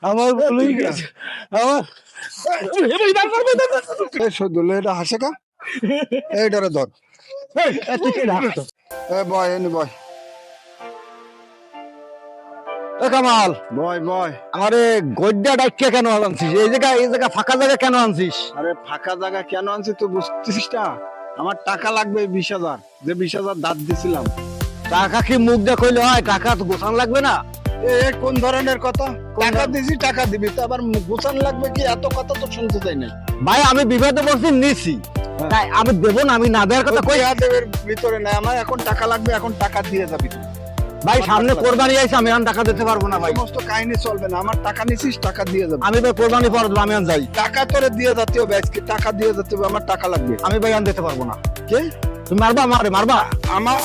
আমার ভুল হয়ে গেছে আমার সদুল এটা হাসে কা এইটারে ধর বয় এনে বয় কামাল বয় বয় আমারে গড্ডা ডাইকা কেন আনছিস এই জায়গা ফাঁকা জায়গা কেন আনছিস আরে ফাঁকা জায়গা কেন আনছি তুই বুঝতেছিস না আমার টাকা লাগবে 20,000 যে 20,000 দাঁত দিছিলাম টাকা কি মুখ দিয়ে কইলে হয় টাকা তো গোছান লাগবে না এ কোন ধরনের কথা টাকা দিছি টাকা দিবি তো আবার গোছান লাগবে কি এত কথা তো শুনতে চাই না ভাই আমি বিবাদে বলছি নিছি তাই আমি দেবো না আমি না দেওয়ার কথা কই দেবের ভিতরে না আমার এখন টাকা লাগবে এখন টাকা দিয়ে যাবি তুই ভাই সামনে কোরবানি আইছে আমি এখন টাকা দিতে পারবো না ভাই সমস্ত কাহিনী চলবে না আমার টাকা নিছিস টাকা দিয়ে যাবি আমি ভাই কোরবানি পর দেবো আমি এখন যাই টাকা তোরে দিয়ে যেতে হবে আজকে টাকা দিয়ে যেতে হবে আমার টাকা লাগবে আমি ভাই এখন দিতে পারবো না কে তুমি মারবা মারবা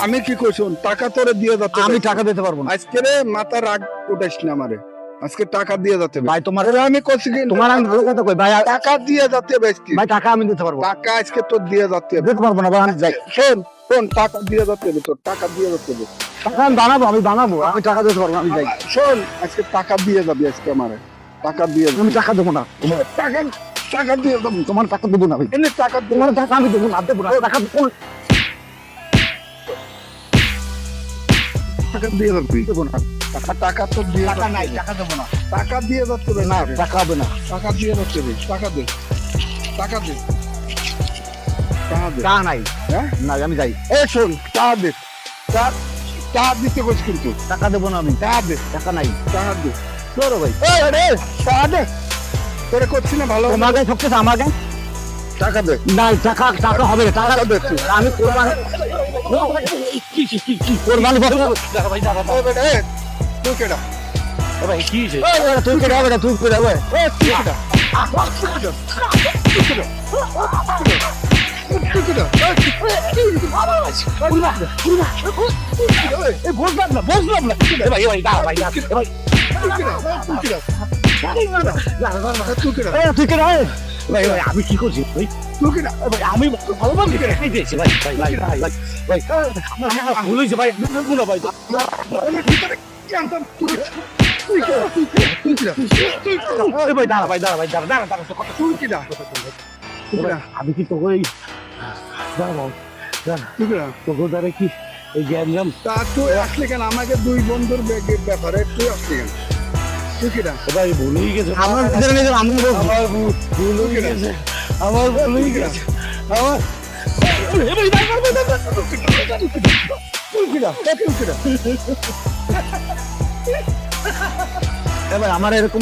আমি কি কইছি টাকা তোরে দিয়ে যেতে হবে আমি টাকা দিতে পারবো না আজকে রে মাথা রাগ উঠাইস না আমারে আজকে টাকা দিয়ে যেতে হবে ভাই তোমার আমি কইছি কি তোমার আমি ভালো কথা কই ভাই টাকা দিয়ে যেতে হবে আজকে ভাই টাকা আমি দিতে পারবো না। টাকা আজকে তোর দিয়ে যেতে হবে দিতে পারবো না ভাই আমি যাই শোন টাকা দিয়ে যেতে হবে তোর টাকা দিয়ে যেতে হবে টাকা আমি বানাবো আমি টাকা দিতে পারবো না, আমি যাই শোন আজকে টাকা দিয়ে যাবি আজকে আমারে টাকা দিয়ে যাবি। আমি টাকা দেবো না টাকা টাকা দিয়ে যাবি তোমার টাকা দেবো না ভাই এনে টাকা দিয়ে তোমার টাকা আমি দেবো না দেবো না টাকা টাকা দিয়ে যাবি দেবো না টাকা তো দিয়ে টাকা যাবি। নাই টাকা দেবো না টাকা দিয়ে যাচ্ছে হবে না টাকা হবে না টাকা দিয়ে যাচ্ছে হবে টাকা দে টাকা দে টাকা দে টাকা নাই হ্যাঁ না আমি যাই এই শোন টাকা দে টাকা দিতে কইস কিন্তু টাকা দেবো না আমি টাকা দে টাকা নাই টাকা দে তোর ভাই টাকা দে তোরে করছি না ভালো তোমার গায়ে ঠকতেছে আমার গায়ে টাকা দে না টাকা হবে না টাকা দে তুই। আমি কোরবানি কোরবানি ভাই এই বেটা এই তুই কেডা ভাই কি তুই কেটে হবে না তুই কেটে হবে এই তুই কেডা তুই কেডা বুঝলাম না ভাই ভাই তুই কেটে ভাই ভাই আমি কি করছি ভাই তুই কেডা ভাই আমি ভালো ভালো কেটে দিয়েছি ভাই ভাই ভুল হয়েছে ভাই না ভাই ভাই দাঁড়া ভাই তুই কেডা আমি কি তোকে দাঁড়াও তুই কেডা তোকে দ্বারা কি এই জ্ঞান তা তুই আসলি কেন আমাকে দুই বন্ধুর ব্যাপারে তুই আসলি কেন তুই কেডা ভাই ভুল হয়ে গেছে আমার ভুল হয়ে গেছে আমার ভুল হয়ে গেছে আমার তুই কেডা তুই কেডা এবার আমার এরকম